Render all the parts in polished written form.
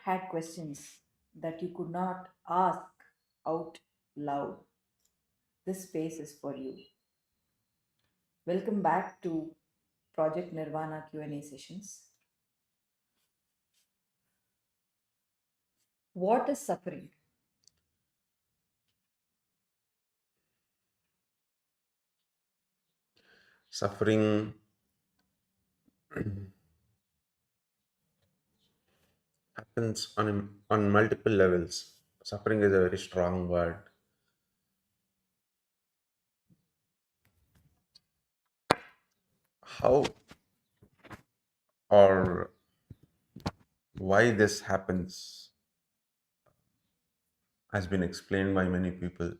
had questions that you could not ask out loud, this space is for you. Welcome back to Project Nirvana Q&A sessions. What is suffering? Suffering happens on multiple levels. Suffering is a very strong word. How or why this happens has been explained by many people.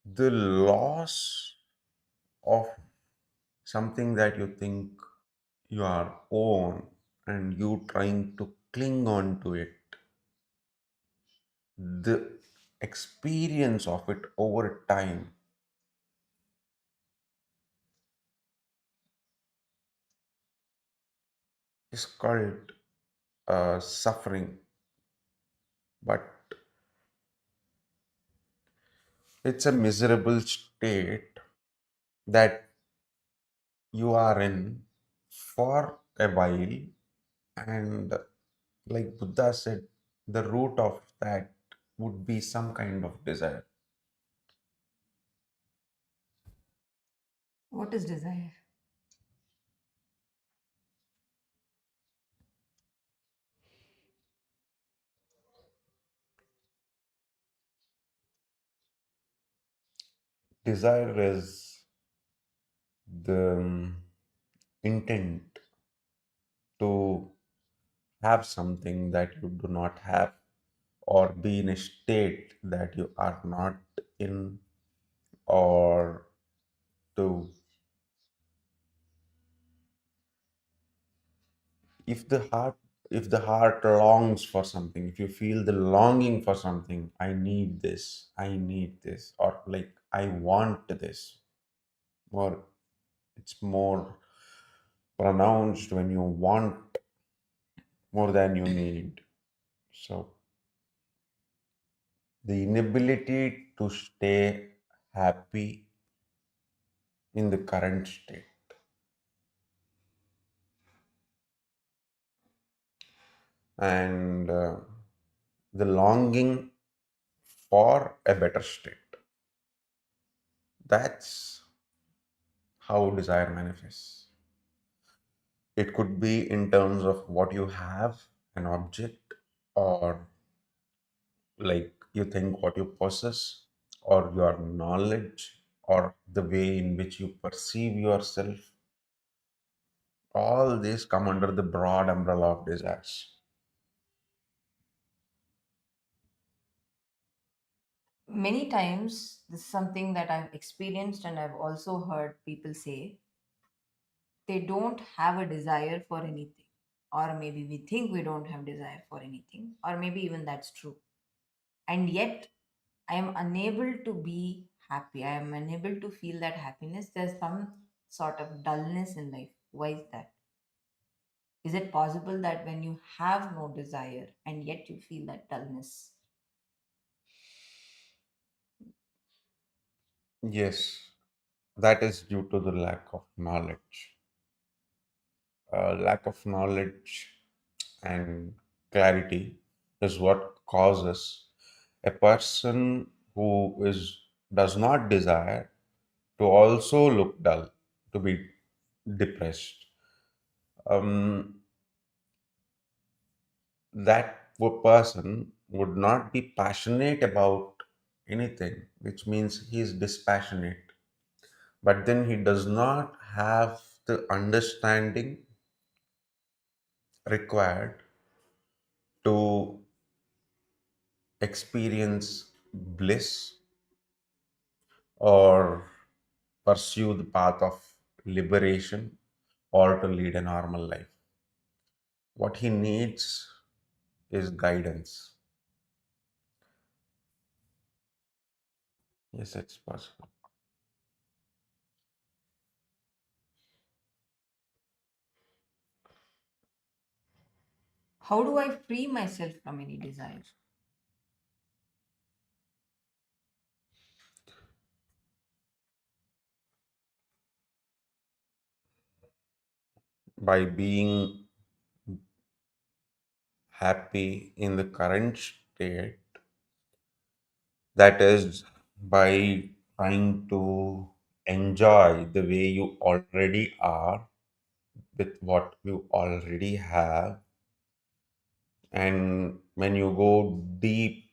The loss of something that you think you are own and you trying to cling on to it, the experience of it over time is called suffering. But it's a miserable state that you are in for a while, and like Buddha said, the root of that would be some kind of desire. What is desire? Desire is the intent to have something that you do not have, or be in a state that you are not in, or to, if the heart if the heart longs for something, if you feel the longing for something, I need this, or like I want this, or it's more pronounced when you want more than you need. So the inability to stay happy in the current state, and the longing for a better state, that's how desire manifests. It could be in terms of what you have, an object, or like you think what you possess, or your knowledge, or the way in which you perceive yourself. All these come under the broad umbrella of desires. Many times, this is something that I've experienced and I've also heard people say they don't have a desire for anything. Or maybe we think we don't have desire for anything, or maybe even that's true. And yet, I am unable to be happy. I am unable to feel that happiness. There's some sort of dullness in life. Why is that? Is it possible that when you have no desire and yet you feel that dullness? Yes, that is due to the lack of knowledge. Lack of knowledge and clarity is what causes a person who is does not desire to also look dull, to be depressed. Um, that person would not be passionate about anything, which means he is dispassionate. But then he does not have the understanding required to experience bliss or pursue the path of liberation or to lead a normal life. What he needs is guidance. Yes, it's possible. How do I free myself from any desire? By being happy in the current state, that is, by trying to enjoy the way you already are with what you already have. And when you go deep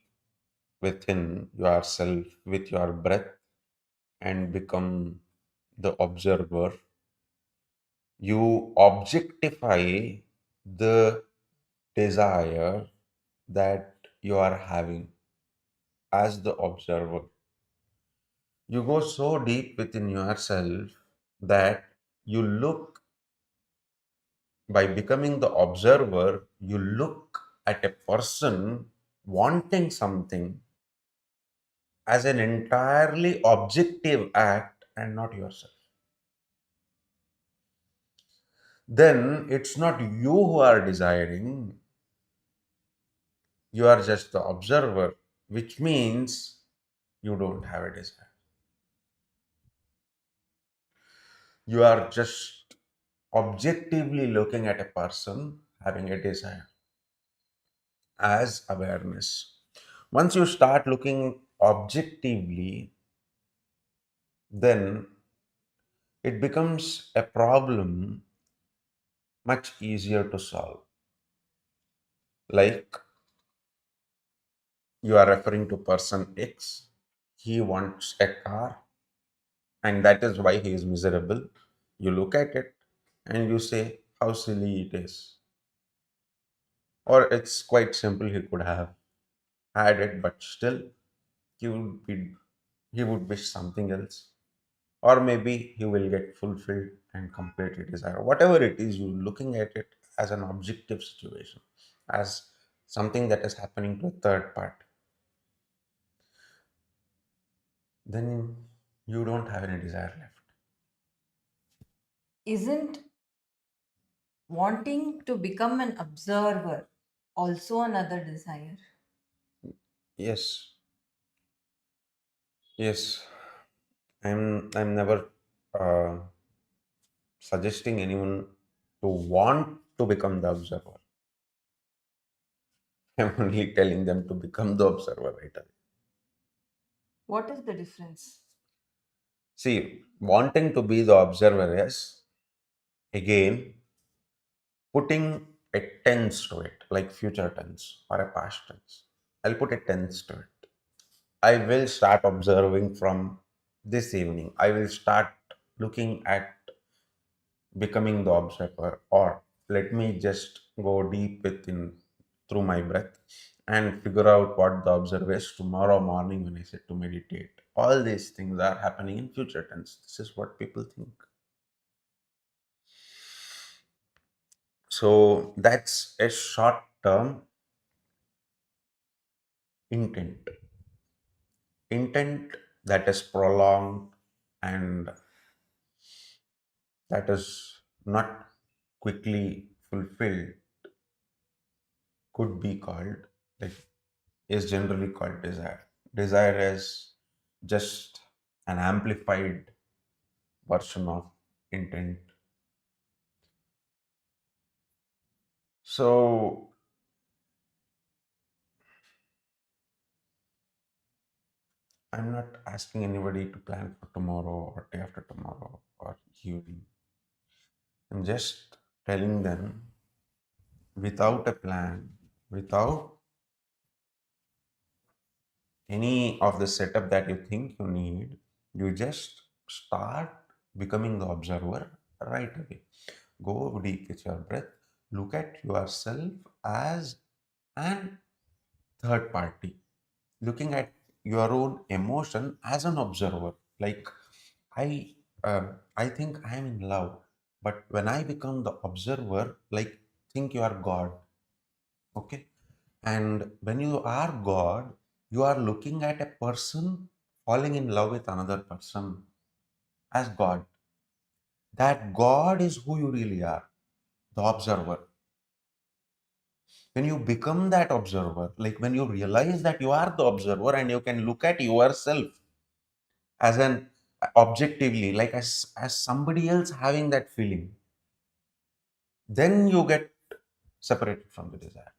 within yourself with your breath and become the observer, you objectify the desire that you are having as the observer. You go so deep within yourself that you look, by becoming the observer, you look at a person wanting something as an entirely objective act and not yourself. Then it's not you who are desiring, you are just the observer, which means you don't have a desire. You are just objectively looking at a person having a desire as awareness. Once you start looking objectively, then it becomes a problem much easier to solve. Like, you are referring to person X, he wants a car, and that is why he is miserable. You look at it and you say how silly it is. Or it's quite simple, he could have had it, but still he would be he would wish something else. Or maybe he will get fulfilled and complete his desire. Whatever it is, you're looking at it as an objective situation, as something that is happening to a third part. Then you don't have any desire left. Isn't wanting to become an observer also another desire? Yes, yes. I'm never uh, suggesting anyone to want to become the observer. I'm only telling them to become the observer right away. What is the difference? See, wanting to be the observer is, again, putting a tense to it, like future tense or a past tense. I'll put a tense to it. I will start observing from this evening. I will start looking at becoming the observer, or let me just go deep within through my breath and figure out what the observer is tomorrow morning when I sit to meditate. All these things are happening in future tense. This is what people think. So that's a short term intent. Intent that is prolonged and that is not quickly fulfilled could be called, like, is generally called desire. Desire is just an amplified version of intent. So I'm not asking anybody to plan for tomorrow or day after tomorrow or evening. I'm just telling them, without a plan, without any of the setup that you think you need, you just start becoming the observer right away. Go deep with your breath. Look at yourself as an third party, looking at your own emotion as an observer. Like, I, I think I am in love, but when I become the observer, like, think you are God, okay? And when you are God, you are looking at a person falling in love with another person as God. That God is who you really are, the observer. When you become that observer, like when you realize that you are the observer and you can look at yourself as an objectively, like as somebody else having that feeling, then you get separated from the desire.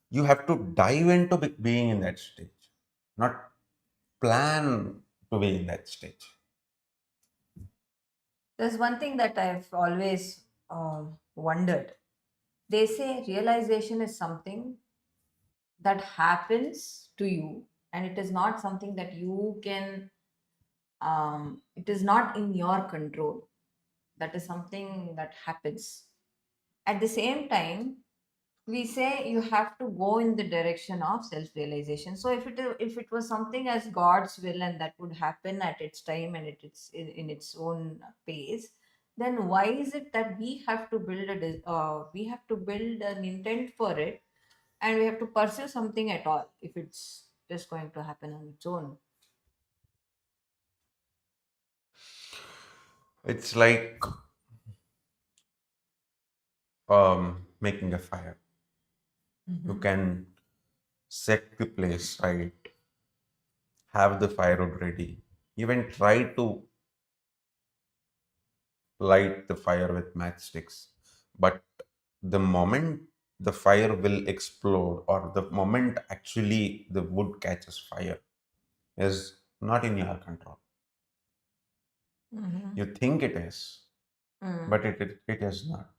You have to dive into being in that stage, not plan to be in that stage. There's one thing that I've always wondered. They say realization is something that happens to you, and it is not something that you can, it is not in your control. That is something that happens. At the same time, we say you have to go in the direction of self realization. So if it was something as God's will and that would happen at its time and it's in its own pace, then why is it that we have to we have to build an intent for it, and we have to pursue something at all if it's just going to happen on its own? It's like making a fire. You Mhm. can set the place right, have the firewood ready, even try to light the fire with matchsticks. But the moment the fire will explode, or the moment actually the wood catches fire, is not in your control. Mhm. You think it is, Mm. but it is not.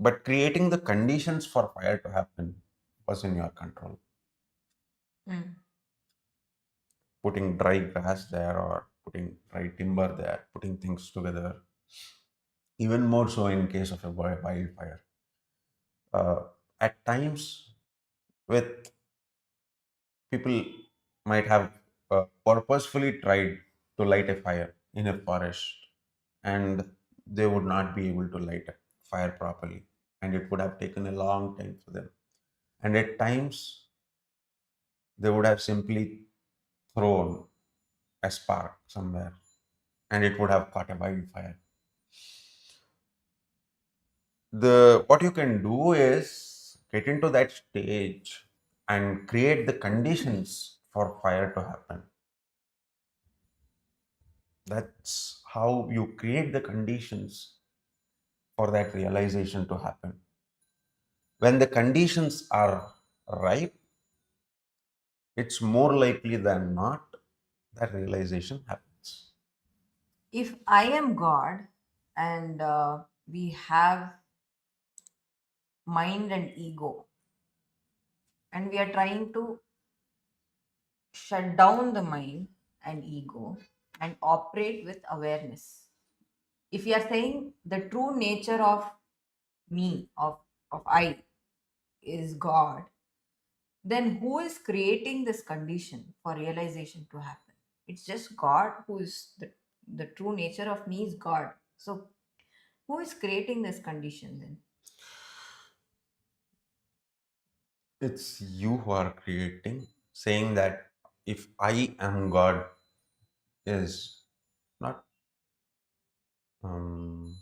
But creating the conditions for fire to happen was in your control. Mm. Putting dry grass there, or putting dry timber there, putting things together, even more so in case of a wildfire. Uh, at times, with people might have purposefully tried to light a fire in a forest, and they would not be able to light a fire properly, and it would have taken a long time for them. And at times, they would have simply thrown a spark somewhere, and it would have caught a wildfire. The what you can do is get into that stage and create the conditions for fire to happen. That's how you create the conditions for that realization to happen. When the conditions are ripe, it's more likely than not that realization happens. If I am God and we have mind and ego, and we are trying to shut down the mind and ego and operate with awareness. If you are saying the true nature of me, of I, is God, then who is creating this condition for realization to happen? It's just God who is the true nature of me is God. So who is creating this condition then? It's you who are creating, saying that if I am God is not um,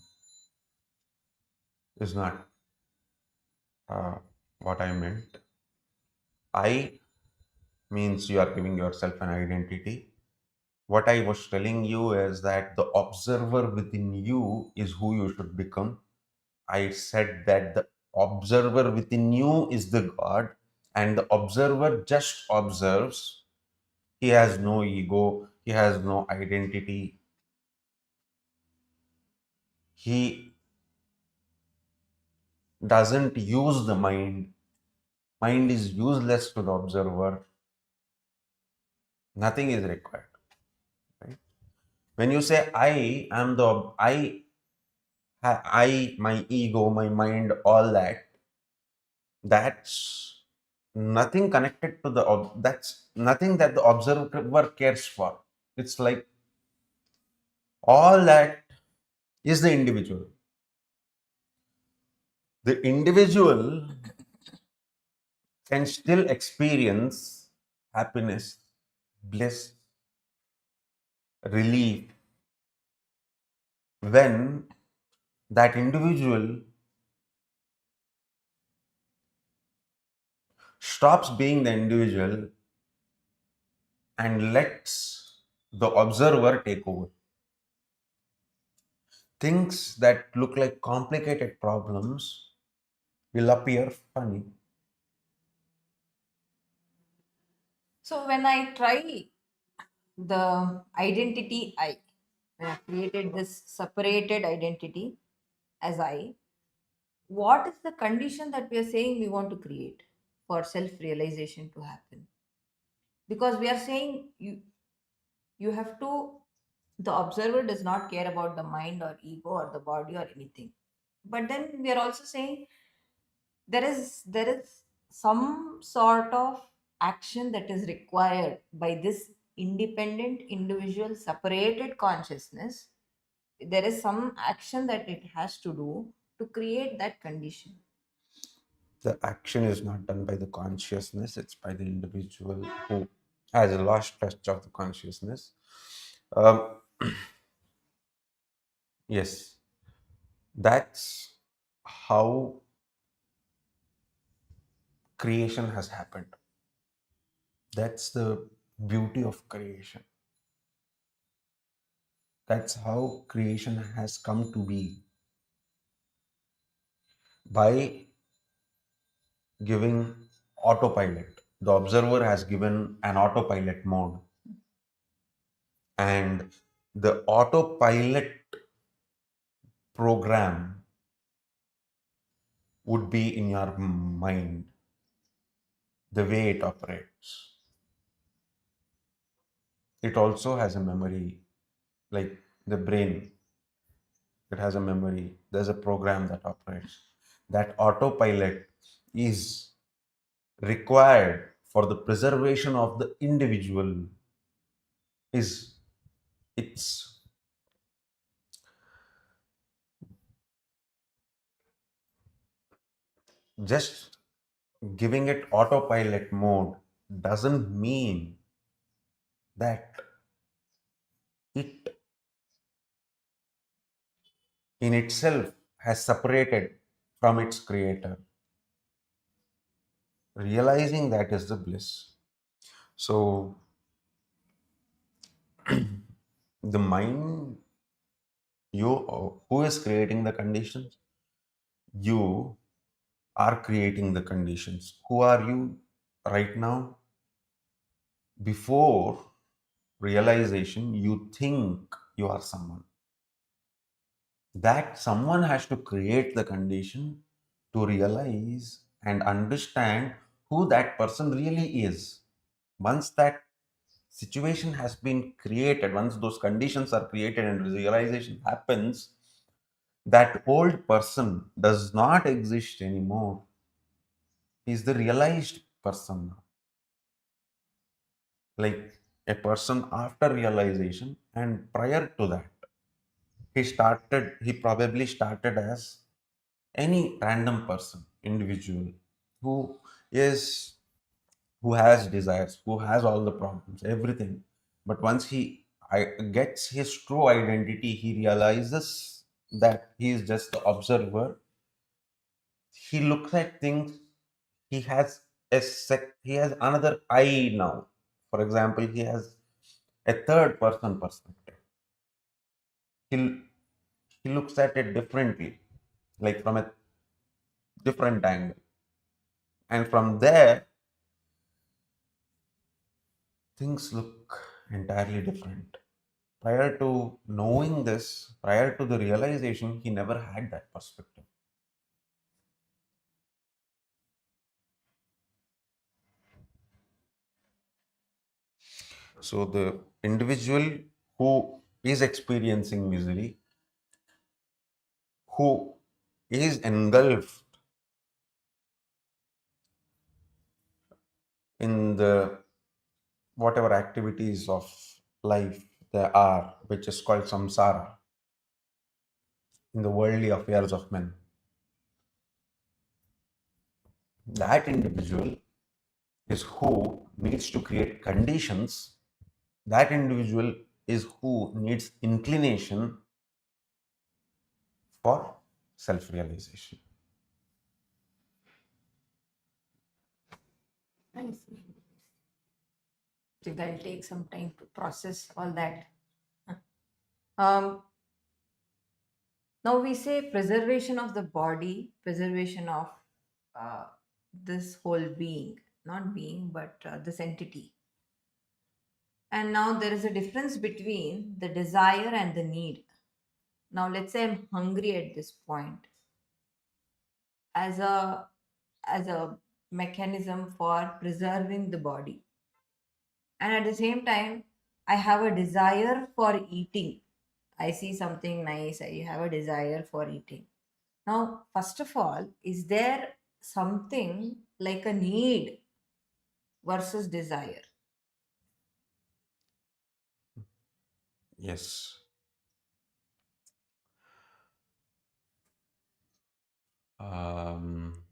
is not what I meant. I means you are giving yourself an identity. What I was telling you is that the observer within you is who you should become. I said that the observer within you is the God, and the observer just observes. He has no ego, he has no identity. He doesn't use the mind. Mind is useless to the observer. Nothing is required. Right? When you say I am the my ego, my mind, all that, that's nothing connected to that's nothing that the observer cares for. It's like all that is the individual. The individual can still experience happiness, bliss, relief when that individual stops being the individual and lets the observer take over. Things that look like complicated problems will appear funny. So when I try the identity I, when I created this separated identity as I, what is the condition that we are saying we want to create for self realization to happen? Because we are saying you have to, the observer does not care about the mind or ego or the body or anything. But then we are also saying there is some sort of action that is required by this independent individual separated consciousness. There is some action that it has to do to create that condition. The action is not done by the consciousness, it's by the individual who has lost touch of the consciousness. Um, yes, that's how creation has happened. That's the beauty of creation. That's how creation has come to be by giving autopilot. The observer has given an autopilot mode, and the autopilot program would be in your mind, the way it operates. It also has a memory, like the brain, it has a memory. There's a program that operates. That autopilot is required for the preservation of the individual. Is it's just giving it autopilot mode doesn't mean that it in itself has separated from its creator. Realizing that is the bliss. So the mind, you, who is creating the conditions? You are creating the conditions. Who are you right now? Before realization, you think you are someone. That someone has to create the condition to realize and understand who that person really is. Once that situation has been created, once those conditions are created and realization happens, that old person does not exist anymore. He's the realized person now. Like a person after realization, and prior to that, he probably started as any random person, individual, who is who has desires, who has all the problems, everything. But once gets his true identity, he realizes that he is just the observer. He looks at things. He has another eye now. For example, he has a third person perspective. He he looks at it differently, like from a different angle, and from there things look entirely different. Prior to knowing this, prior to the realization, he never had that perspective. So the individual who is experiencing misery, who is engulfed in the whatever activities of life there are, which is called samsara, in the worldly affairs of men, that individual is who needs to create conditions. That individual is who needs inclination for self realization. I see. think I'll take some time to process all that. Um, Now we say preservation of the body, preservation of uh, this whole being, not being, but this entity. And now there is a difference between the desire and the need. Now let's say I'm hungry at this point as a mechanism for preserving the body, and at the same time I have a desire for eating. I see something nice, I have a desire for eating. Now, first of all, is there something like a need versus desire? Yes. Um,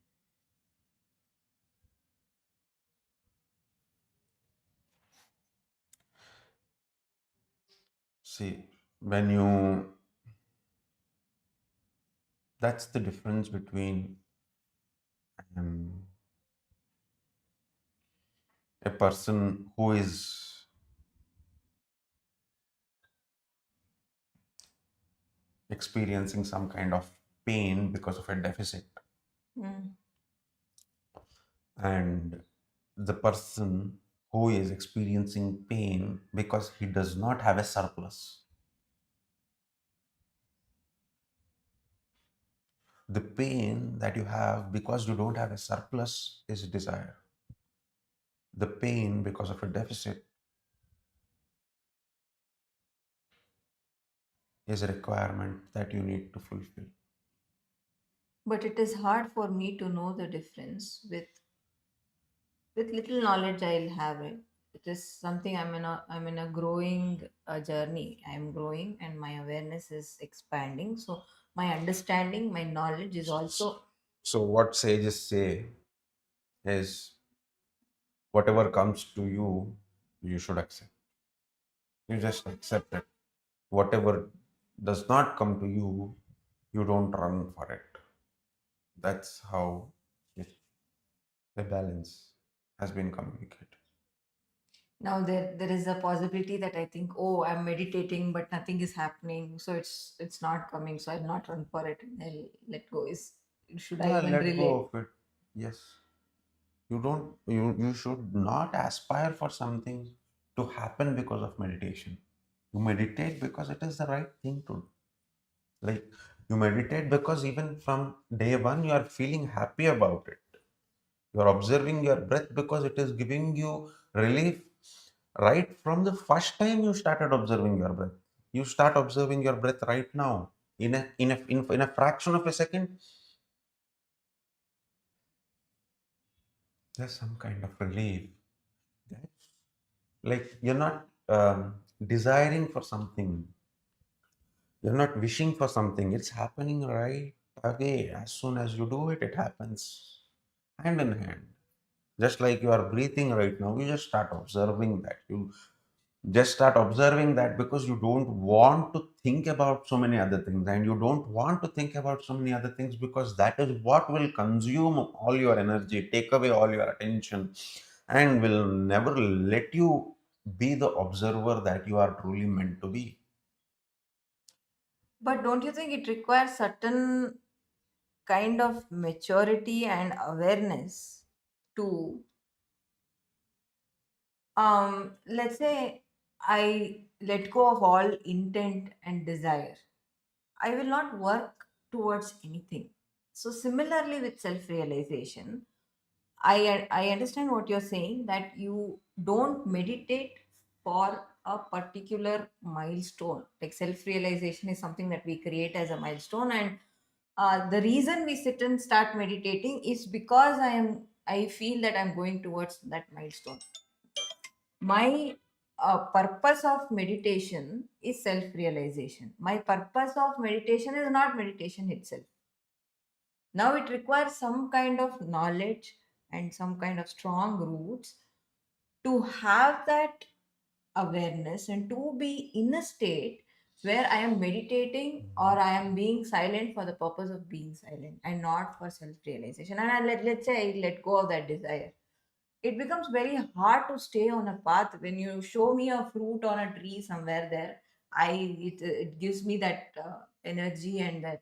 See, when you, that's the difference between um, a person who is experiencing some kind of pain because of a deficit, Mm. and the person who is experiencing pain because he does not have a surplus. The pain that you have because you don't have a surplus is desire. The pain because of a deficit is a requirement that you need to fulfill. But it is hard for me to know the difference with little knowledge I'll have it. It is something I'm in a growing journey. I'm growing and my awareness is expanding. So my understanding, my knowledge is also. So, what sages say is whatever comes to you, you should accept. You just accept it. Whatever does not come to you, you don't run for it. That's how it, the balance has been communicated. Now there is a possibility that I think, oh, I'm meditating, but nothing is happening, so it's not coming, so I'll not run for it. And I'll let go. Is should I Yeah, even let go relate? of it. Yes. You should not aspire for something to happen because of meditation. You meditate because it is the right thing to do. Like, you meditate because even from day one you are feeling happy about it. You are observing your breath because it is giving you relief right from the first time you started observing your breath. You start observing your breath right now. In a fraction of a second, there's some kind of relief. That's like you're not desiring for something. You're not wishing for something. It's happening right away. As soon as you do it, it happens hand in hand. Just like you are breathing right now, you just start observing that. You just start observing that because you don't want to think about so many other things, and you don't want to think about so many other things because that is what will consume all your energy, take away all your attention, and will never let you be the observer that you are truly meant to be. But don't you think it requires certain kind of maturity and awareness to, let's say, I let go of all intent and desire. I will not work towards anything. So similarly with self-realization, I understand what you're saying, that you don't meditate for a particular milestone. Like self-realization is something that we create as a milestone, and the reason we sit and start meditating is because I feel that I'm going towards that milestone. My purpose of meditation is self-realization. My purpose of meditation is not meditation itself. Now it requires some kind of knowledge and some kind of strong roots to have that awareness and to be in a state where I am meditating or I am being silent for the purpose of being silent and not for self realization. And let's say I let go of that desire, it becomes very hard to stay on a path. When you show me a fruit on a tree somewhere there, it gives me that energy and that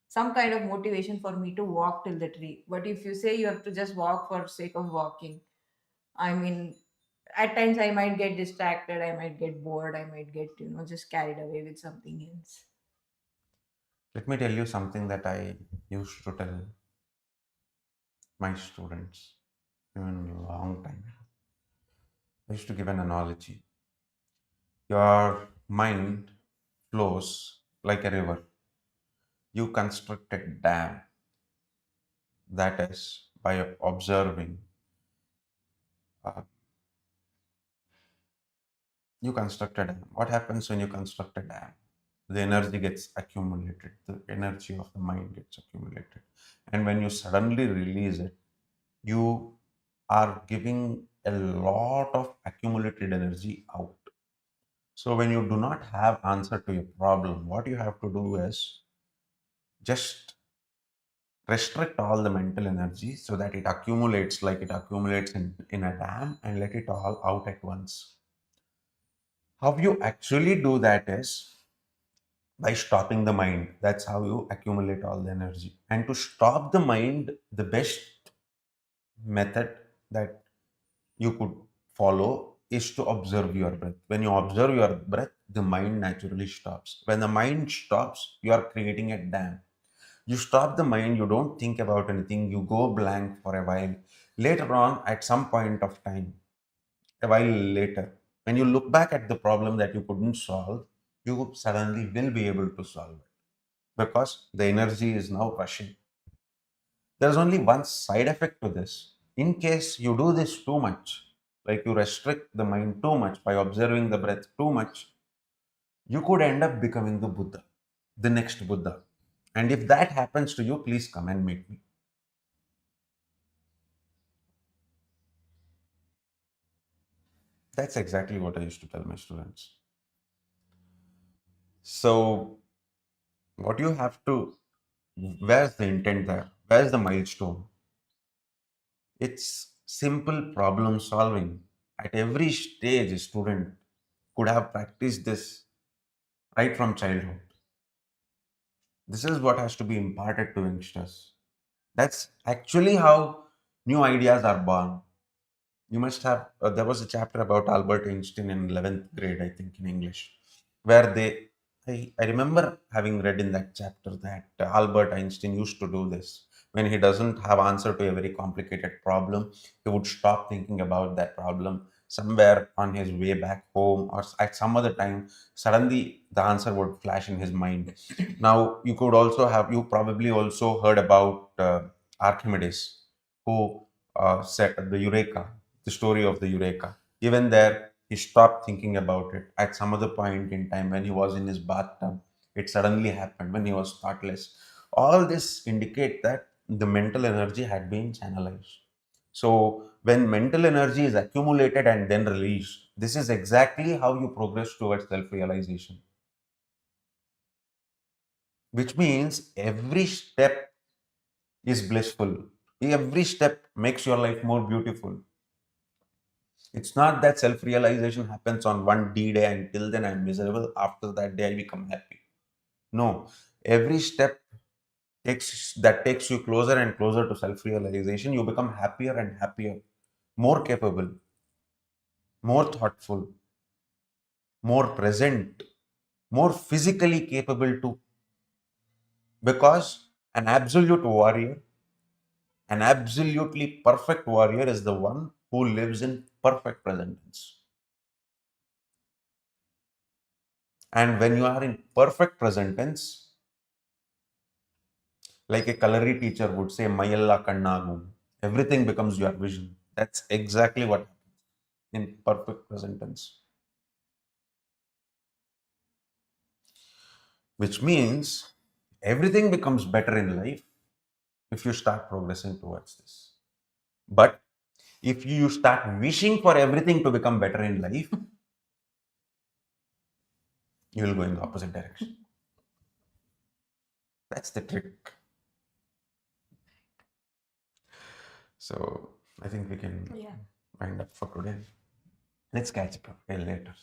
some kind of motivation for me to walk till the tree. But if you say you have to just walk for sake of walking, I mean, at times I might get distracted, I might get bored, I might get, just carried away with something else. Let me tell you something that I used to tell my students even a long time ago. I used to give an analogy. Your mind flows like a river. You construct a dam, that is, by observing. Uh, you construct a dam. What happens when you construct a dam? The energy gets accumulated, the energy of the mind gets accumulated. And when you suddenly release it, you are giving a lot of accumulated energy out. So when you do not have answer to your problem, what you have to do is just restrict all the mental energy so that it accumulates like it accumulates in a dam, and let it all out at once. How you actually do that is by stopping the mind. That's how you accumulate all the energy. And to stop the mind, the best method that you could follow is to observe your breath. When you observe your breath, the mind naturally stops. When the mind stops, you are creating a dam. You stop the mind, you don't think about anything, you go blank for a while. Later on, at some point of time, a while later, when you look back at the problem that you couldn't solve, you suddenly will be able to solve it because the energy is now rushing. There's only one side effect to this. In case you do this too much, like you restrict the mind too much by observing the breath too much, you could end up becoming the Buddha, the next Buddha. And if that happens to you, please come and meet me. That's exactly what I used to tell my students. So, what you have to, where's the intent there? Where's the milestone? It's simple problem solving. At every stage, a student could have practiced this right from childhood. This is what has to be imparted to youngsters. That's actually how new ideas are born. You must have, there was a chapter about Albert Einstein in 11th grade, I think, in English, where I remember having read in that chapter that Albert Einstein used to do this. When he doesn't have answer to a very complicated problem, he would stop thinking about that problem somewhere on his way back home or at some other time. Suddenly, the answer would flash in his mind. Now, you probably also heard about Archimedes, who said the Eureka, the story of the Eureka. Even there, he stopped thinking about it. At some other point in time, when he was in his bathtub, it suddenly happened when he was thoughtless. All this indicate that the mental energy had been channelized. So, when mental energy is accumulated and then released, this is exactly how you progress towards self realization, which means every step is blissful. Every step makes your life more beautiful. It's not that self realization happens on one D day until then I'm miserable. After that day, I become happy. No, every step takes you closer and closer to self realization. You become happier and happier, more capable, more thoughtful, more present, more physically capable too. Because an absolute warrior, an absolutely perfect warrior is the one who lives in perfect present tense. And when you are in perfect present tense, like a culinary teacher would say, Mayalla Kannagum, everything becomes your vision. That's exactly what happens in perfect present tense. Which means everything becomes better in life if you start progressing towards this. But if you start wishing for everything to become better in life, you will go in the opposite direction. That's the trick. So I think we can Yeah. wind up for today. Let's catch up later.